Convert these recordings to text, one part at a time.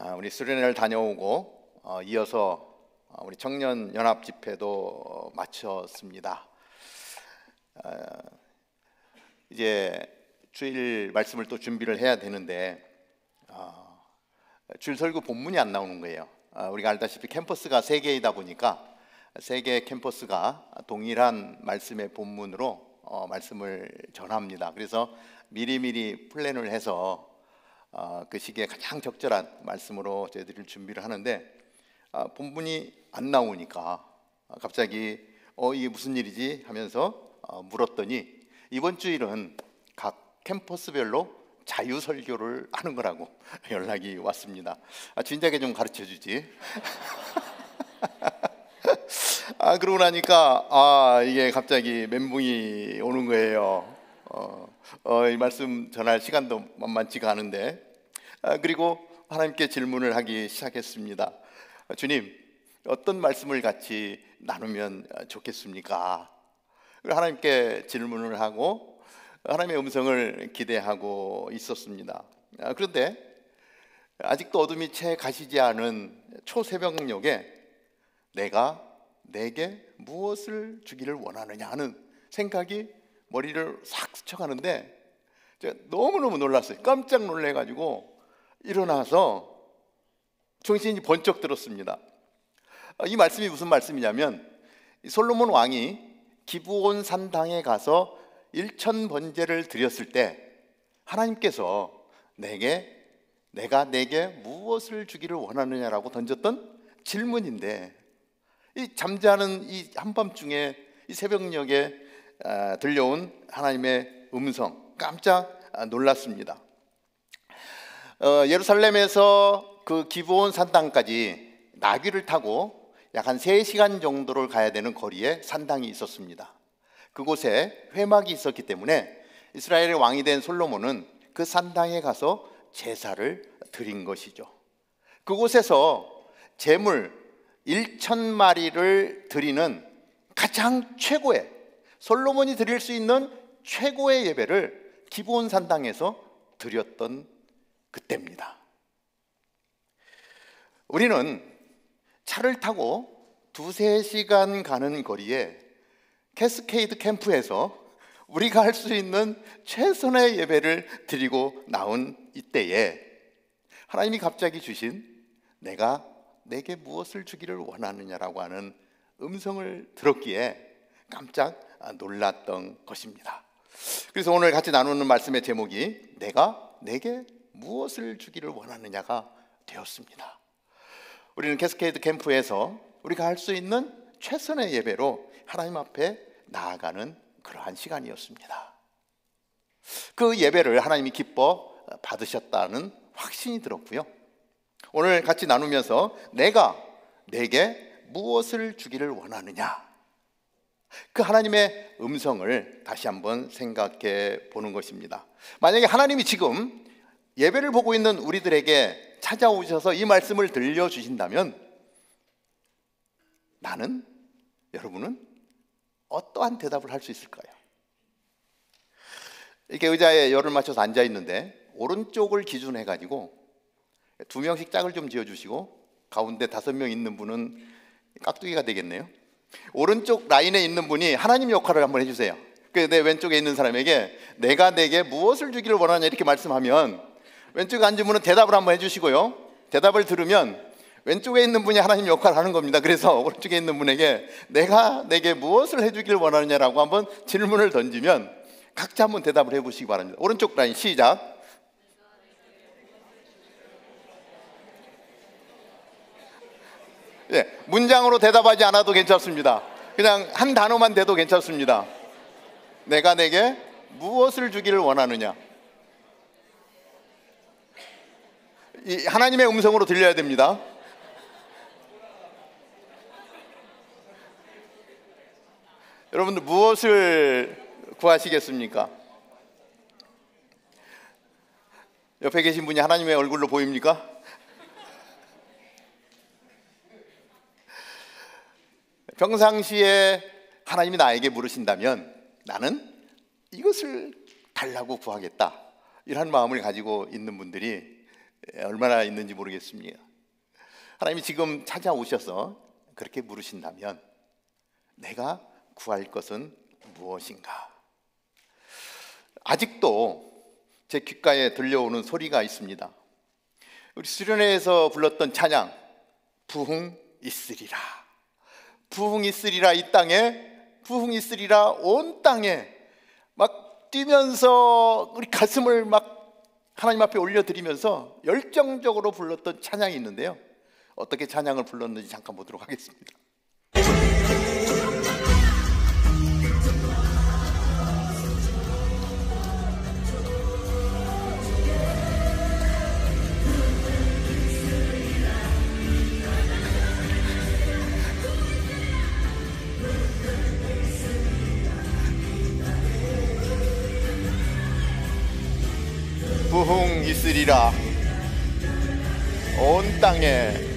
우리 수련회를 다녀오고 이어서 우리 청년 연합 집회도 마쳤습니다. 이제 주일 말씀을 또 준비를 해야 되는데 주일 설교 본문이 안 나오는 거예요. 우리가 알다시피 캠퍼스가 3개이다 보니까 3개 캠퍼스가 동일한 말씀의 본문으로 말씀을 전합니다. 그래서 미리미리 플랜을 해서 그 시기에 가장 적절한 말씀으로 저희들이 준비를 하는데 본문이 안 나오니까 갑자기 이게 무슨 일이지 하면서 물었더니 이번 주일은 각 캠퍼스별로 자유 설교를 하는 거라고 연락이 왔습니다. 진작에 좀 가르쳐 주지. 그러고 나니까 이게 갑자기 멘붕이 오는 거예요. 이 말씀 전할 시간도 만만치가 않은데 그리고 하나님께 질문을 하기 시작했습니다. 주님, 어떤 말씀을 같이 나누면 좋겠습니까? 하나님께 질문을 하고 하나님의 음성을 기대하고 있었습니다. 그런데 아직도 어둠이 채 가시지 않은 초새벽녘에 내가 내게 무엇을 주기를 원하느냐 하는 생각이 머리를 싹 스쳐가는데 제가 너무너무 놀랐어요. 깜짝 놀래가지고 일어나서 정신이 번쩍 들었습니다. 이 말씀이 무슨 말씀이냐면 솔로몬 왕이 기브온 산당에 가서 일천 번제를 드렸을 때 하나님께서 내가 내게 무엇을 주기를 원하느냐라고 던졌던 질문인데 이 잠자는 이 한밤중에 이 새벽녘에 들려온 하나님의 음성, 깜짝 놀랐습니다. 예루살렘에서 그 기브온 산당까지 나귀를 타고 약 한 3시간 정도를 가야 되는 거리에 산당이 있었습니다. 그곳에 회막이 있었기 때문에 이스라엘의 왕이 된 솔로몬은 그 산당에 가서 제사를 드린 것이죠. 그곳에서 제물 1,000마리를 드리는 가장 최고의, 솔로몬이 드릴 수 있는 최고의 예배를 기브온 산당에서 드렸던 그때입니다. 우리는 차를 타고 2-3시간 가는 거리에 캐스케이드 캠프에서 우리가 할 수 있는 최선의 예배를 드리고 나온 이때에 하나님이 갑자기 주신 내가 내게 무엇을 주기를 원하느냐라고 하는 음성을 들었기에 깜짝 놀랐던 것입니다. 그래서 오늘 같이 나누는 말씀의 제목이 내가 내게 무엇을 주기를 원하느냐가 되었습니다. 우리는 캐스케이드 캠프에서 우리가 할 수 있는 최선의 예배로 하나님 앞에 나아가는 그러한 시간이었습니다. 그 예배를 하나님이 기뻐 받으셨다는 확신이 들었고요. 오늘 같이 나누면서 내가 내게 무엇을 주기를 원하느냐, 그 하나님의 음성을 다시 한번 생각해 보는 것입니다. 만약에 하나님이 지금 예배를 보고 있는 우리들에게 찾아오셔서 이 말씀을 들려주신다면 나는, 여러분은 어떠한 대답을 할 수 있을까요? 이렇게 의자에 열을 맞춰서 앉아 있는데 오른쪽을 기준해 가지고 2명씩 짝을 좀 지어주시고 가운데 5명 있는 분은 깍두기가 되겠네요. 오른쪽 라인에 있는 분이 하나님 역할을 한번 해주세요. 내 왼쪽에 있는 사람에게 내가 내게 무엇을 주기를 원하냐 이렇게 말씀하면 왼쪽에 앉은 분은 대답을 한번 해주시고요, 대답을 들으면 왼쪽에 있는 분이 하나님 역할을 하는 겁니다. 그래서 오른쪽에 있는 분에게 내가 내게 무엇을 해주기를 원하느냐라고 한번 질문을 던지면 각자 한번 대답을 해보시기 바랍니다. 오른쪽 라인 시작. 문장으로 대답하지 않아도 괜찮습니다. 그냥 한 단어만 돼도 괜찮습니다. 내가 내게 무엇을 주기를 원하느냐. 이 하나님의 음성으로 들려야 됩니다. 여러분들 무엇을 구하시겠습니까? 옆에 계신 분이 하나님의 얼굴로 보입니까? 평상시에 하나님이 나에게 물으신다면 나는 이것을 달라고 구하겠다, 이런 마음을 가지고 있는 분들이 얼마나 있는지 모르겠습니다. 하나님이 지금 찾아오셔서 그렇게 물으신다면 내가 구할 것은 무엇인가? 아직도 제 귓가에 들려오는 소리가 있습니다. 우리 수련회에서 불렀던 찬양, 부흥 있으리라, 부흥 있으리라, 이 땅에 부흥 있으리라, 온 땅에, 막 뛰면서 우리 가슴을 막 하나님 앞에 올려드리면서 열정적으로 불렀던 찬양이 있는데요, 어떻게 찬양을 불렀는지 잠깐 보도록 하겠습니다. 부흥 있으리라, 온 땅에.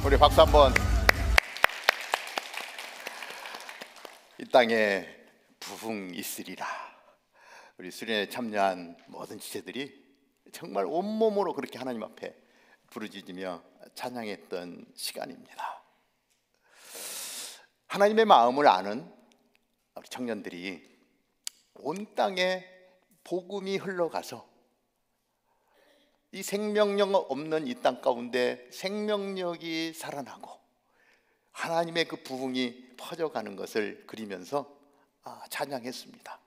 우리 박수 한번. 이 땅에 부흥 있으리라. 우리 수련회에 참여한 모든 지체들이 정말 온몸으로 그렇게 하나님 앞에 부르짖으며 찬양했던 시간입니다. 하나님의 마음을 아는 우리 청년들이 온 땅에 복음이 흘러가서 이 생명력 없는 이 땅 가운데 생명력이 살아나고 하나님의 그 부흥이 퍼져가는 것을 그리면서 찬양했습니다.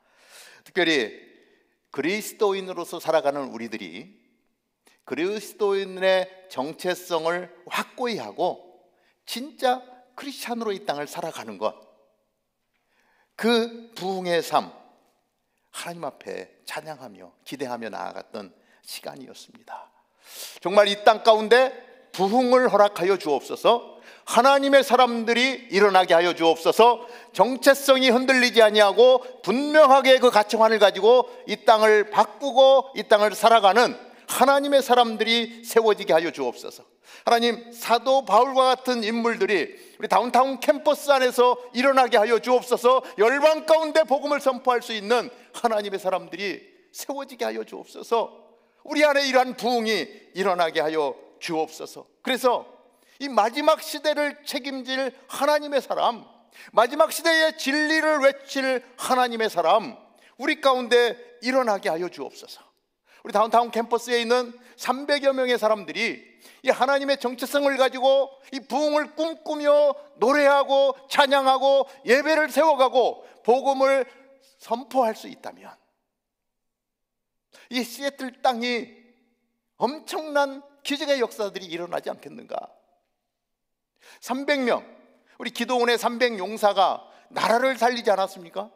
특별히 그리스도인으로서 살아가는 우리들이 그리스도인의 정체성을 확고히 하고 진짜 크리스찬으로 이 땅을 살아가는 것, 그 부흥의 삶, 하나님 앞에 찬양하며 기대하며 나아갔던 시간이었습니다. 정말 이 땅 가운데 부흥을 허락하여 주옵소서. 하나님의 사람들이 일어나게 하여 주옵소서. 정체성이 흔들리지 아니하고 분명하게 그 가치관을 가지고 이 땅을 바꾸고 이 땅을 살아가는 하나님의 사람들이 세워지게 하여 주옵소서. 하나님, 사도 바울과 같은 인물들이 우리 다운타운 캠퍼스 안에서 일어나게 하여 주옵소서. 열방 가운데 복음을 선포할 수 있는 하나님의 사람들이 세워지게 하여 주옵소서. 우리 안에 이러한 부흥이 일어나게 하여 주옵소서. 그래서 이 마지막 시대를 책임질 하나님의 사람, 마지막 시대의 진리를 외칠 하나님의 사람, 우리 가운데 일어나게 하여 주옵소서. 우리 다운타운 캠퍼스에 있는 300여 명의 사람들이 이 하나님의 정체성을 가지고 이 부흥을 꿈꾸며 노래하고 찬양하고 예배를 세워가고 복음을 선포할 수 있다면 이 시애틀 땅이 엄청난 기적의 역사들이 일어나지 않겠는가? 300명, 우리 기도원의 300용사가 나라를 살리지 않았습니까?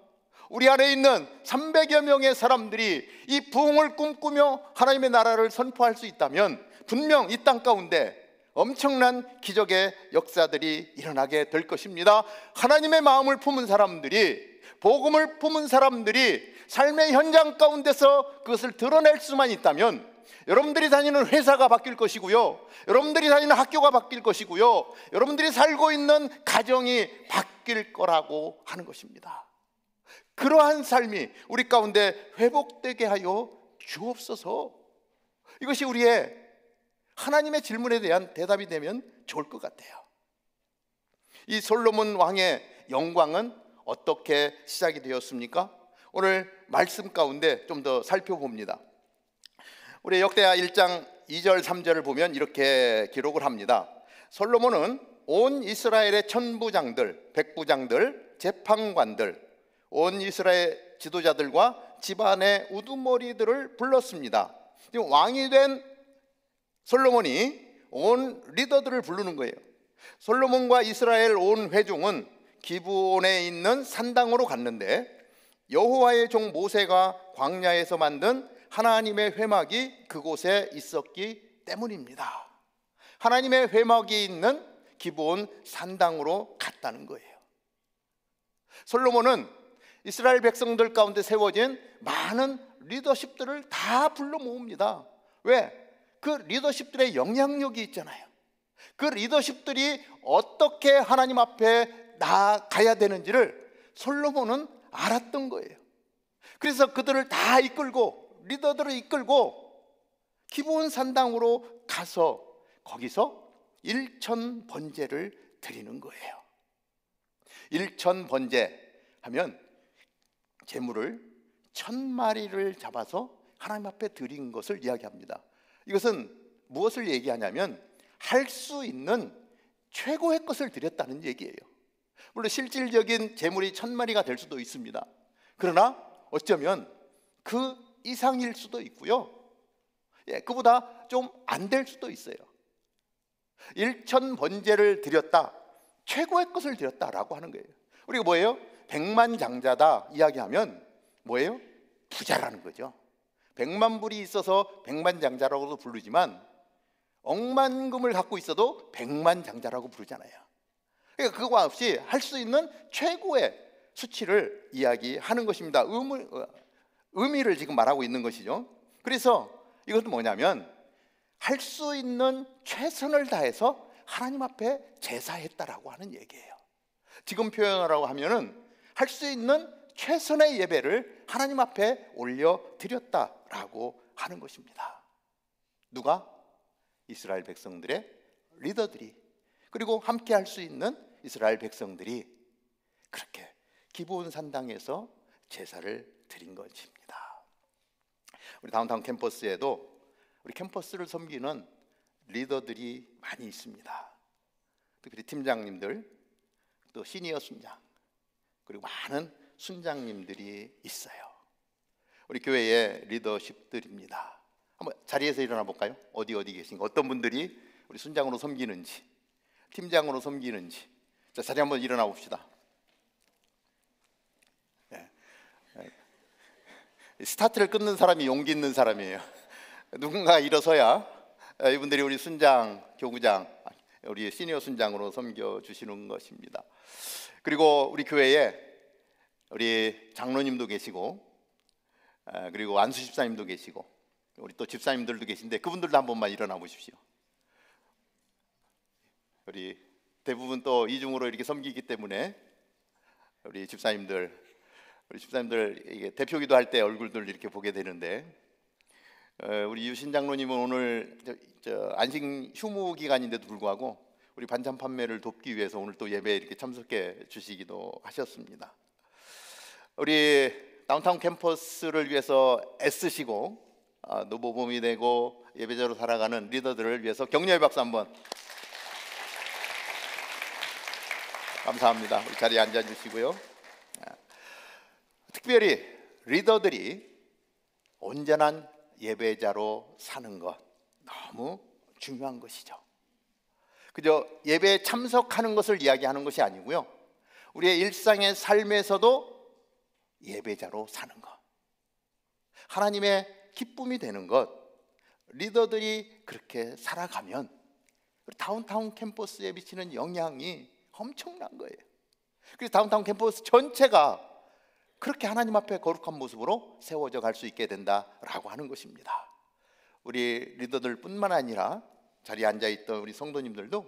우리 안에 있는 300여 명의 사람들이 이 부흥을 꿈꾸며 하나님의 나라를 선포할 수 있다면 분명 이 땅 가운데 엄청난 기적의 역사들이 일어나게 될 것입니다. 하나님의 마음을 품은 사람들이, 복음을 품은 사람들이 삶의 현장 가운데서 그것을 드러낼 수만 있다면 여러분들이 다니는 회사가 바뀔 것이고요, 여러분들이 다니는 학교가 바뀔 것이고요, 여러분들이 살고 있는 가정이 바뀔 거라고 하는 것입니다. 그러한 삶이 우리 가운데 회복되게 하여 주옵소서. 이것이 우리의 하나님의 질문에 대한 대답이 되면 좋을 것 같아요. 이 솔로몬 왕의 영광은 어떻게 시작이 되었습니까? 오늘 말씀 가운데 좀 더 살펴봅니다. 우리 역대하 1장 2절 3절을 보면 이렇게 기록을 합니다. 솔로몬은 온 이스라엘의 천부장들, 백부장들, 재판관들, 온 이스라엘 지도자들과 집안의 우두머리들을 불렀습니다. 지금 왕이 된 솔로몬이 온 리더들을 부르는 거예요. 솔로몬과 이스라엘 온 회중은 기브온에 있는 산당으로 갔는데 여호와의 종 모세가 광야에서 만든 하나님의 회막이 그곳에 있었기 때문입니다. 하나님의 회막이 있는 기브온 산당으로 갔다는 거예요. 솔로몬은 이스라엘 백성들 가운데 세워진 많은 리더십들을 다 불러 모읍니다. 왜? 그 리더십들의 영향력이 있잖아요. 그 리더십들이 어떻게 하나님 앞에 나아가야 되는지를 솔로몬은 알았던 거예요. 그래서 그들을 다 이끌고, 리더들을 이끌고 기브온 산당으로 가서 거기서 일천 번제를 드리는 거예요. 일천 번제 하면 제물을 1000마리를 잡아서 하나님 앞에 드린 것을 이야기합니다. 이것은 무엇을 얘기하냐면 할 수 있는 최고의 것을 드렸다는 얘기예요. 물론 실질적인 제물이 1000마리가 될 수도 있습니다. 그러나 어쩌면 그 이상일 수도 있고요, 그보다 좀 안 될 수도 있어요. 일천 번제를 드렸다, 최고의 것을 드렸다라고 하는 거예요. 우리가 뭐예요? 백만장자다 이야기하면 뭐예요? 부자라는 거죠. 100만 불이 있어서 백만장자라고도 부르지만 억만금을 갖고 있어도 백만장자라고 부르잖아요. 그러니까 그거 없이 할 수 있는 최고의 수치를 이야기하는 것입니다. 의미를 지금 말하고 있는 것이죠. 그래서 이것은 뭐냐면 할 수 있는 최선을 다해서 하나님 앞에 제사했다라고 하는 얘기예요. 지금 표현하라고 하면은 할 수 있는 최선의 예배를 하나님 앞에 올려드렸다라고 하는 것입니다. 누가? 이스라엘 백성들의 리더들이, 그리고 함께 할 수 있는 이스라엘 백성들이 그렇게 기브온 산당에서 제사를 드린 것입니다. 우리 다운타운 캠퍼스에도 우리 캠퍼스를 섬기는 리더들이 많이 있습니다. 특히 팀장님들, 또 시니어 순장, 그리고 많은 순장님들이 있어요. 우리 교회의 리더십들입니다. 한번 자리에서 일어나 볼까요? 어디 계신가? 어떤 분들이 우리 순장으로 섬기는지, 팀장으로 섬기는지. 자, 자리 한번 일어나 봅시다. 스타트를 끊는 사람이 용기 있는 사람이에요. 누군가 일어서야 이분들이 우리 순장, 교구장, 우리 시니어 순장으로 섬겨주시는 것입니다. 그리고 우리 교회에 우리 장로님도 계시고, 그리고 안수 집사님도 계시고, 우리 또 집사님들도 계신데 그분들도 한 번만 일어나 보십시오. 우리 대부분 또 이중으로 이렇게 섬기기 때문에 우리 집사님들 이게 대표기도 할 때 얼굴들 이렇게 보게 되는데, 우리 유신 장로님은 오늘 안식 휴무 기간인데도 불구하고 우리 반찬 판매를 돕기 위해서 오늘 또 예배에 이렇게 참석해 주시기도 하셨습니다. 우리 다운타운 캠퍼스를 위해서 애쓰시고 노모범이 되고 예배자로 살아가는 리더들을 위해서 격려의 박수 한번. 감사합니다. 우리 자리에 앉아주시고요. 특별히 리더들이 온전한 예배자로 사는 것 너무 중요한 것이죠. 그저 예배에 참석하는 것을 이야기하는 것이 아니고요, 우리의 일상의 삶에서도 예배자로 사는 것, 하나님의 기쁨이 되는 것, 리더들이 그렇게 살아가면 다운타운 캠퍼스에 미치는 영향이 엄청난 거예요. 그래서 다운타운 캠퍼스 전체가 그렇게 하나님 앞에 거룩한 모습으로 세워져 갈 수 있게 된다라고 하는 것입니다. 우리 리더들 뿐만 아니라 자리에 앉아있던 우리 성도님들도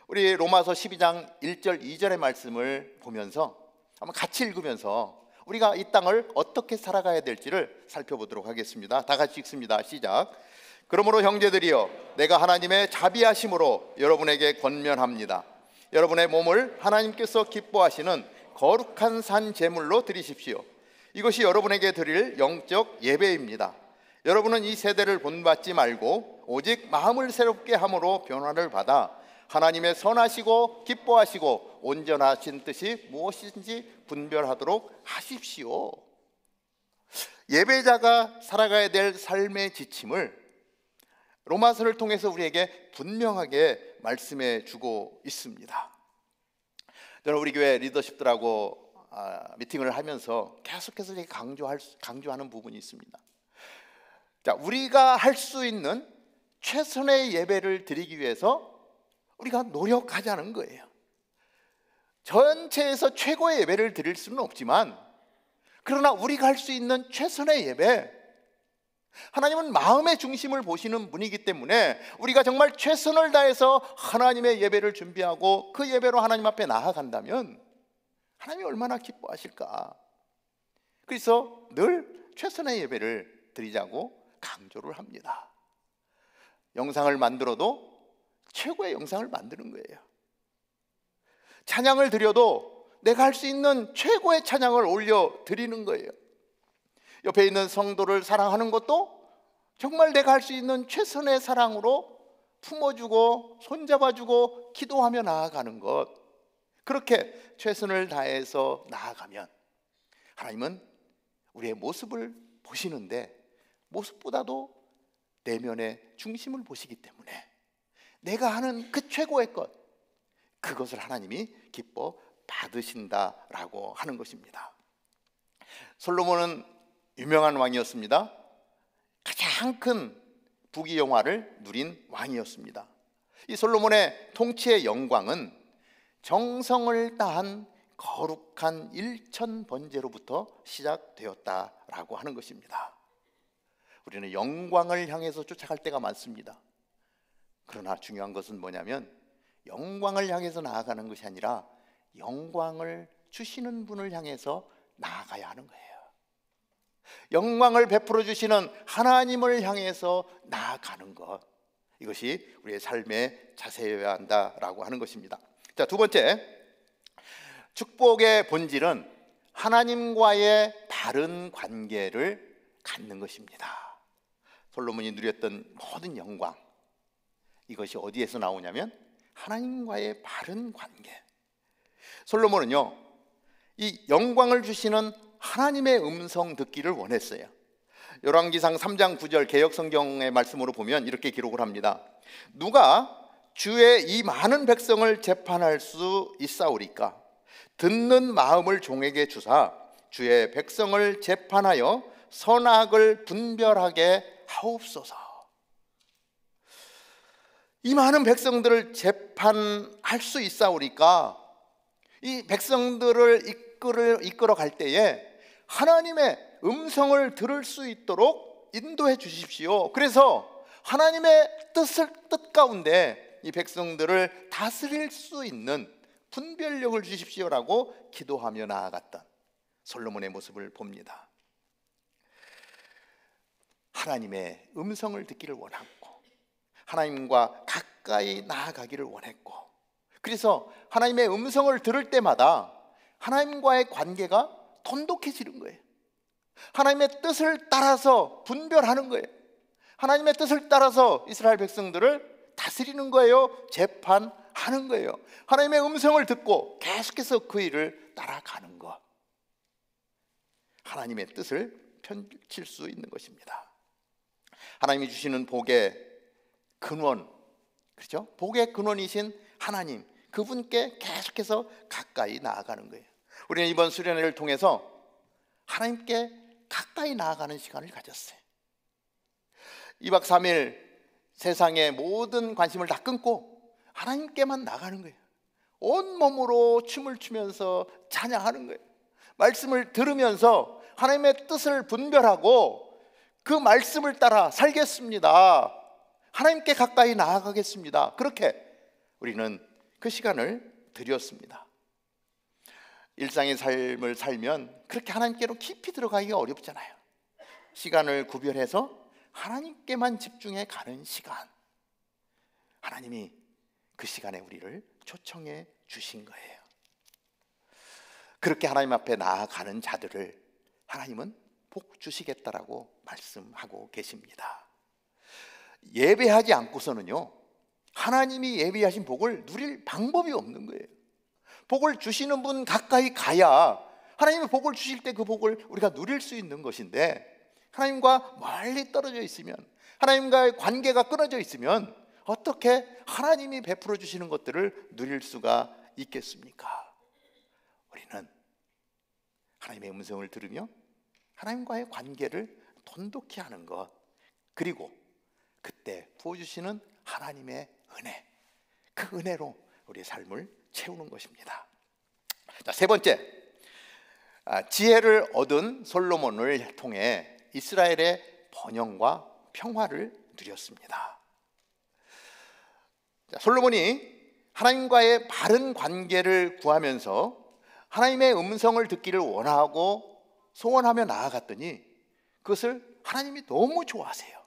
우리 로마서 12장 1절 2절의 말씀을 보면서 한번 같이 읽으면서 우리가 이 땅을 어떻게 살아가야 될지를 살펴보도록 하겠습니다. 다 같이 읽습니다. 시작. 그러므로 형제들이여, 내가 하나님의 자비하심으로 여러분에게 권면합니다. 여러분의 몸을 하나님께서 기뻐하시는 거룩한 산 제물로 드리십시오. 이것이 여러분에게 드릴 영적 예배입니다. 여러분은 이 세대를 본받지 말고 오직 마음을 새롭게 함으로 변화를 받아 하나님의 선하시고 기뻐하시고 온전하신 뜻이 무엇인지 분별하도록 하십시오. 예배자가 살아가야 될 삶의 지침을 로마서를 통해서 우리에게 분명하게 말씀해 주고 있습니다. 저는 우리 교회 리더십들하고 미팅을 하면서 계속해서 강조하는 부분이 있습니다. 자, 우리가 할 수 있는 최선의 예배를 드리기 위해서 우리가 노력하자는 거예요. 전체에서 최고의 예배를 드릴 수는 없지만, 그러나 우리가 할 수 있는 최선의 예배, 하나님은 마음의 중심을 보시는 분이기 때문에 우리가 정말 최선을 다해서 하나님의 예배를 준비하고 그 예배로 하나님 앞에 나아간다면 하나님이 얼마나 기뻐하실까. 그래서 늘 최선의 예배를 드리자고 강조를 합니다. 영상을 만들어도 최고의 영상을 만드는 거예요. 찬양을 드려도 내가 할 수 있는 최고의 찬양을 올려드리는 거예요. 옆에 있는 성도를 사랑하는 것도 정말 내가 할 수 있는 최선의 사랑으로 품어주고 손잡아주고 기도하며 나아가는 것, 그렇게 최선을 다해서 나아가면 하나님은 우리의 모습을 보시는데 모습보다도 내면의 중심을 보시기 때문에 내가 하는 그 최고의 것, 그것을 하나님이 기뻐 받으신다라고 하는 것입니다. 솔로몬은 유명한 왕이었습니다. 가장 큰 부귀영화를 누린 왕이었습니다. 이 솔로몬의 통치의 영광은 정성을 다한 거룩한 일천 번제로부터 시작되었다라고 하는 것입니다. 우리는 영광을 향해서 쫓아갈 때가 많습니다. 그러나 중요한 것은 뭐냐면 영광을 향해서 나아가는 것이 아니라 영광을 주시는 분을 향해서 나아가야 하는 거예요. 영광을 베풀어 주시는 하나님을 향해서 나아가는 것, 이것이 우리의 삶의 자세여야 한다라고 하는 것입니다. 자, 두 번째, 축복의 본질은 하나님과의 바른 관계를 갖는 것입니다. 솔로몬이 누렸던 모든 영광, 이것이 어디에서 나오냐면 하나님과의 바른 관계. 솔로몬은요, 이 영광을 주시는 하나님의 음성 듣기를 원했어요. 열왕기상 3장 9절 개역성경의 말씀으로 보면 이렇게 기록을 합니다. 누가 주의 이 많은 백성을 재판할 수 있사오리까? 듣는 마음을 종에게 주사 주의 백성을 재판하여 선악을 분별하게 하옵소서. 이 많은 백성들을 재판할 수 있사오리까? 이 백성들을 이끌어 갈 때에 하나님의 음성을 들을 수 있도록 인도해 주십시오. 그래서 하나님의 뜻 가운데 이 백성들을 다스릴 수 있는 분별력을 주십시오라고 기도하며 나아갔던 솔로몬의 모습을 봅니다. 하나님의 음성을 듣기를 원했고 하나님과 가까이 나아가기를 원했고, 그래서 하나님의 음성을 들을 때마다 하나님과의 관계가 돈독해지는 거예요. 하나님의 뜻을 따라서 분별하는 거예요. 하나님의 뜻을 따라서 이스라엘 백성들을 다스리는 거예요. 재판하는 거예요. 하나님의 음성을 듣고 계속해서 그 일을 따라가는 것, 하나님의 뜻을 펼칠 수 있는 것입니다. 하나님이 주시는 복의 근원, 그렇죠? 복의 근원이신 하나님, 그분께 계속해서 가까이 나아가는 거예요. 우리는 이번 수련회를 통해서 하나님께 가까이 나아가는 시간을 가졌어요. 2박 3일 세상의 모든 관심을 다 끊고 하나님께만 나가는 거예요. 온몸으로 춤을 추면서 찬양하는 거예요. 말씀을 들으면서 하나님의 뜻을 분별하고 그 말씀을 따라 살겠습니다. 하나님께 가까이 나아가겠습니다. 그렇게 우리는 그 시간을 드렸습니다. 일상의 삶을 살면 그렇게 하나님께로 깊이 들어가기가 어렵잖아요. 시간을 구별해서 하나님께만 집중해 가는 시간, 하나님이 그 시간에 우리를 초청해 주신 거예요. 그렇게 하나님 앞에 나아가는 자들을 하나님은 복 주시겠다라고 말씀하고 계십니다. 예배하지 않고서는요, 하나님이 예비하신 복을 누릴 방법이 없는 거예요. 복을 주시는 분 가까이 가야 하나님이 복을 주실 때 그 복을 우리가 누릴 수 있는 것인데, 하나님과 멀리 떨어져 있으면, 하나님과의 관계가 끊어져 있으면 어떻게 하나님이 베풀어 주시는 것들을 누릴 수가 있겠습니까? 우리는 하나님의 음성을 들으며 하나님과의 관계를 돈독히 하는 것, 그리고 그때 부어주시는 하나님의 은혜, 그 은혜로 우리의 삶을 채우는 것입니다. 자, 세 번째, 지혜를 얻은 솔로몬을 통해 이스라엘의 번영과 평화를 누렸습니다. 자, 솔로몬이 하나님과의 바른 관계를 구하면서 하나님의 음성을 듣기를 원하고 소원하며 나아갔더니 그것을 하나님이 너무 좋아하세요.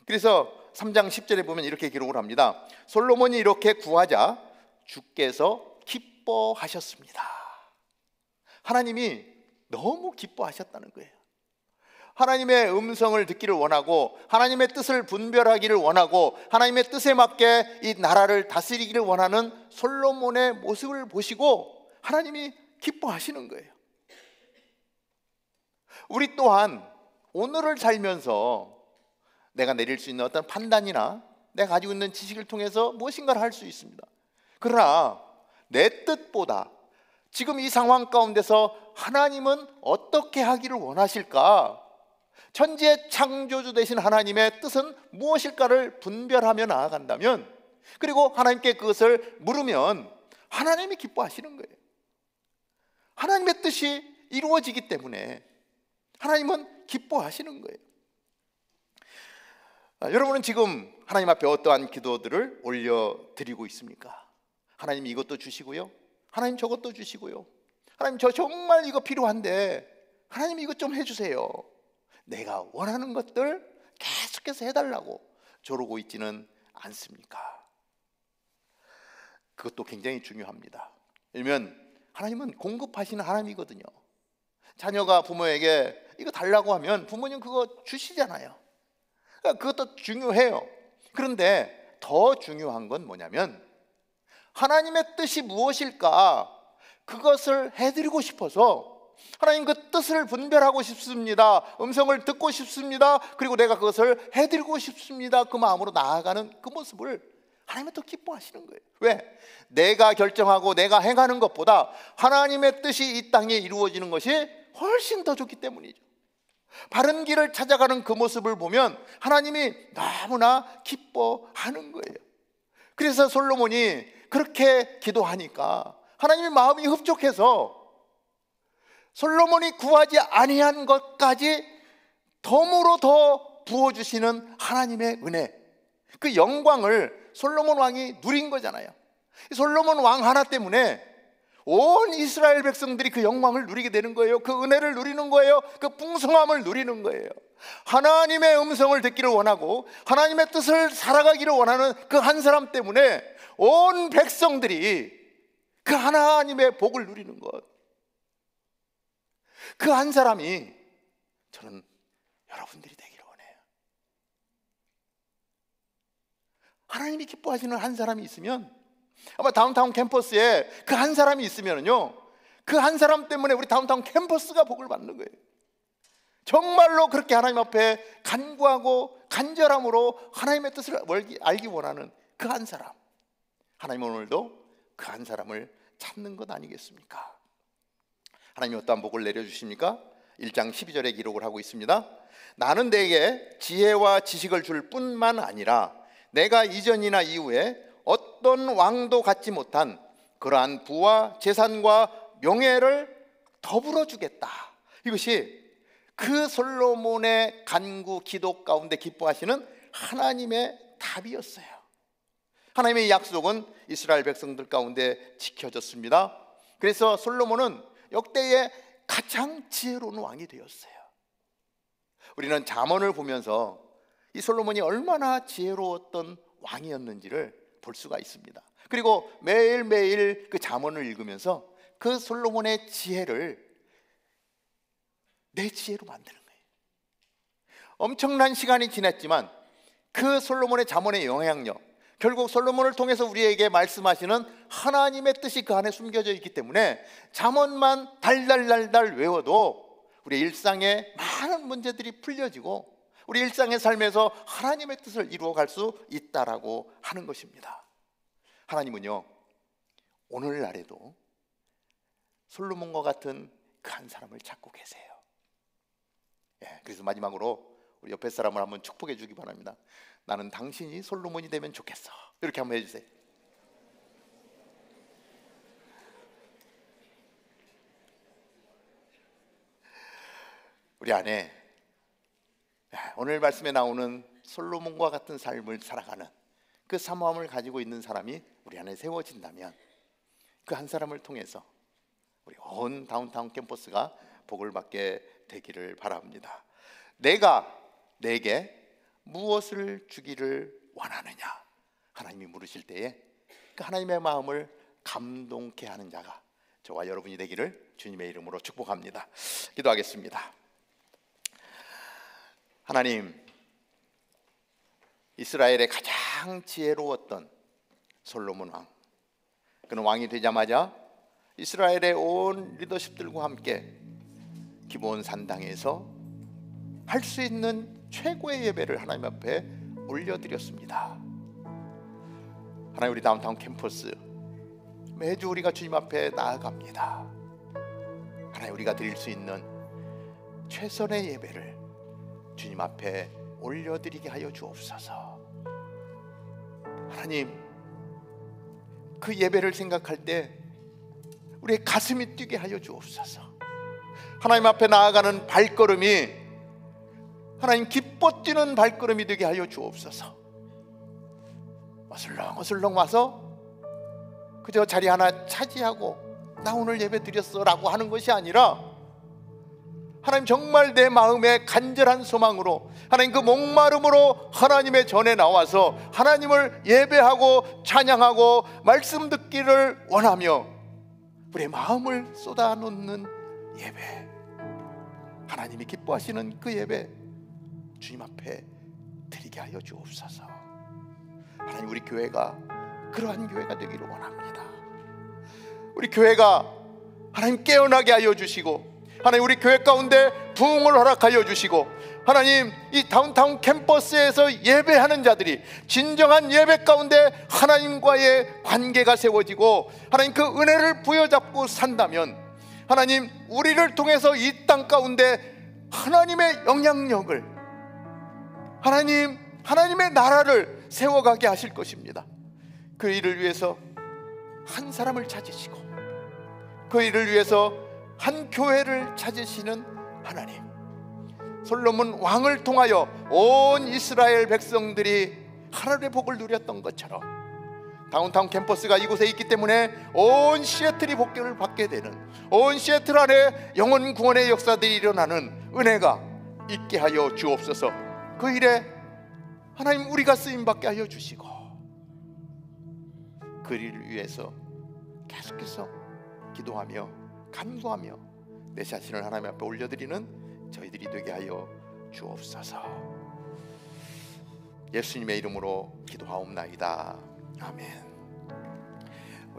그래서 3장 10절에 보면 이렇게 기록을 합니다. 솔로몬이 이렇게 구하자 주께서 기뻐하셨습니다. 하나님이 너무 기뻐하셨다는 거예요. 하나님의 음성을 듣기를 원하고 하나님의 뜻을 분별하기를 원하고 하나님의 뜻에 맞게 이 나라를 다스리기를 원하는 솔로몬의 모습을 보시고 하나님이 기뻐하시는 거예요. 우리 또한 오늘을 살면서 내가 내릴 수 있는 어떤 판단이나 내가 가지고 있는 지식을 통해서 무엇인가를 할 수 있습니다. 그러나 내 뜻보다 지금 이 상황 가운데서 하나님은 어떻게 하기를 원하실까? 천지의 창조주 되신 하나님의 뜻은 무엇일까를 분별하며 나아간다면, 그리고 하나님께 그것을 물으면 하나님이 기뻐하시는 거예요. 하나님의 뜻이 이루어지기 때문에 하나님은 기뻐하시는 거예요. 여러분은 지금 하나님 앞에 어떠한 기도들을 올려드리고 있습니까? 하나님 이것도 주시고요, 하나님 저것도 주시고요, 하나님 저 정말 이거 필요한데 하나님 이것 좀 해주세요. 내가 원하는 것들 계속해서 해달라고 조르고 있지는 않습니까? 그것도 굉장히 중요합니다. 왜냐면 하나님은 공급하시는 하나님이거든요. 자녀가 부모에게 이거 달라고 하면 부모님 그거 주시잖아요. 그러니까 그것도 중요해요. 그런데 더 중요한 건 뭐냐면 하나님의 뜻이 무엇일까? 그것을 해드리고 싶어서 하나님 그 뜻을 분별하고 싶습니다. 음성을 듣고 싶습니다. 그리고 내가 그것을 해드리고 싶습니다. 그 마음으로 나아가는 그 모습을 하나님은 더 기뻐하시는 거예요. 왜? 내가 결정하고 내가 행하는 것보다 하나님의 뜻이 이 땅에 이루어지는 것이 훨씬 더 좋기 때문이죠. 바른 길을 찾아가는 그 모습을 보면 하나님이 너무나 기뻐하는 거예요. 그래서 솔로몬이 그렇게 기도하니까 하나님의 마음이 흡족해서 솔로몬이 구하지 아니한 것까지 덤으로 더 부어주시는 하나님의 은혜, 그 영광을 솔로몬 왕이 누린 거잖아요. 솔로몬 왕 하나 때문에 온 이스라엘 백성들이 그 영광을 누리게 되는 거예요. 그 은혜를 누리는 거예요. 그 풍성함을 누리는 거예요. 하나님의 음성을 듣기를 원하고 하나님의 뜻을 살아가기를 원하는 그 한 사람 때문에 온 백성들이 그 하나님의 복을 누리는 것, 그 한 사람이 저는 여러분들이 되기를 원해요. 하나님이 기뻐하시는 한 사람이 있으면, 아마 다운타운 캠퍼스에 그 한 사람이 있으면요, 그 한 사람 때문에 우리 다운타운 캠퍼스가 복을 받는 거예요. 정말로 그렇게 하나님 앞에 간구하고 간절함으로 하나님의 뜻을 알기 원하는 그 한 사람, 하나님은 오늘도 그 한 사람을 찾는 것 아니겠습니까? 하나님이 어떠한 복을 내려주십니까? 1장 12절에 기록을 하고 있습니다. 나는 내게 지혜와 지식을 줄 뿐만 아니라 내가 이전이나 이후에 어떤 왕도 갖지 못한 그러한 부와 재산과 명예를 더불어 주겠다. 이것이 그 솔로몬의 간구 기도 가운데 기뻐하시는 하나님의 답이었어요. 하나님의 약속은 이스라엘 백성들 가운데 지켜졌습니다. 그래서 솔로몬은 역대의 가장 지혜로운 왕이 되었어요. 우리는 잠언을 보면서 이 솔로몬이 얼마나 지혜로웠던 왕이었는지를 볼 수가 있습니다. 그리고 매일매일 그 잠언을 읽으면서 그 솔로몬의 지혜를 내 지혜로 만드는 거예요. 엄청난 시간이 지났지만 그 솔로몬의 잠언의 영향력, 결국 솔로몬을 통해서 우리에게 말씀하시는 하나님의 뜻이 그 안에 숨겨져 있기 때문에 잠언만 달달달달 외워도 우리 일상의 많은 문제들이 풀려지고 우리 일상의 삶에서 하나님의 뜻을 이루어갈 수 있다라고 하는 것입니다. 하나님은요, 오늘날에도 솔로몬과 같은 그 한 사람을 찾고 계세요. 그래서 마지막으로 우리 옆에 사람을 한번 축복해 주기 바랍니다. 나는 당신이 솔로몬이 되면 좋겠어. 이렇게 한번 해주세요. 우리 안에 오늘 말씀에 나오는 솔로몬과 같은 삶을 살아가는 그 사모함을 가지고 있는 사람이 우리 안에 세워진다면 그 한 사람을 통해서 우리 온 다운타운 캠퍼스가 복을 받게 되기를 바랍니다. 내가 내게 무엇을 주기를 원하느냐 하나님이 물으실 때에 그 하나님의 마음을 감동케 하는 자가 저와 여러분이 되기를 주님의 이름으로 축복합니다. 기도하겠습니다. 하나님, 이스라엘의 가장 지혜로웠던 솔로몬 왕, 그는 왕이 되자마자 이스라엘의 온 리더십들과 함께 기브온 산당에서 할 수 있는 최고의 예배를 하나님 앞에 올려드렸습니다. 하나님, 우리 다운타운 캠퍼스 매주 우리가 주님 앞에 나아갑니다. 하나님, 우리가 드릴 수 있는 최선의 예배를 주님 앞에 올려드리게 하여 주옵소서. 하나님, 그 예배를 생각할 때 우리의 가슴이 뛰게 하여 주옵소서. 하나님 앞에 나아가는 발걸음이 하나님 기뻐 뛰는 발걸음이 되게 하여 주옵소서. 어슬렁어슬렁 와서 그저 자리 하나 차지하고 나 오늘 예배 드렸어 라고 하는 것이 아니라 하나님, 정말 내 마음의 간절한 소망으로 하나님 그 목마름으로 하나님의 전에 나와서 하나님을 예배하고 찬양하고 말씀 듣기를 원하며 우리의 마음을 쏟아놓는 예배, 하나님이 기뻐하시는 그 예배 주님 앞에 드리게 하여 주옵소서. 하나님, 우리 교회가 그러한 교회가 되기를 원합니다. 우리 교회가 하나님 깨어나게 하여 주시고 하나님, 우리 교회 가운데 부흥을 허락하여 주시고 하나님, 이 다운타운 캠퍼스에서 예배하는 자들이 진정한 예배 가운데 하나님과의 관계가 세워지고 하나님 그 은혜를 부여잡고 산다면 하나님, 우리를 통해서 이 땅 가운데 하나님의 영향력을 하나님의 나라를 세워가게 하실 것입니다. 그 일을 위해서 한 사람을 찾으시고 그 일을 위해서 한 교회를 찾으시는 하나님, 솔로몬 왕을 통하여 온 이스라엘 백성들이 하나님의 복을 누렸던 것처럼 다운타운 캠퍼스가 이곳에 있기 때문에 온 시애틀이 복을 받게 되는, 온 시애틀 안에 영혼 구원의 역사들이 일어나는 은혜가 있게 하여 주옵소서. 그 일에 하나님, 우리가 쓰임받게 하여 주시고 그 일을 위해서 계속해서 기도하며 간구하며 내 자신을 하나님 앞에 올려드리는 저희들이 되게 하여 주옵소서. 예수님의 이름으로 기도하옵나이다. 아멘.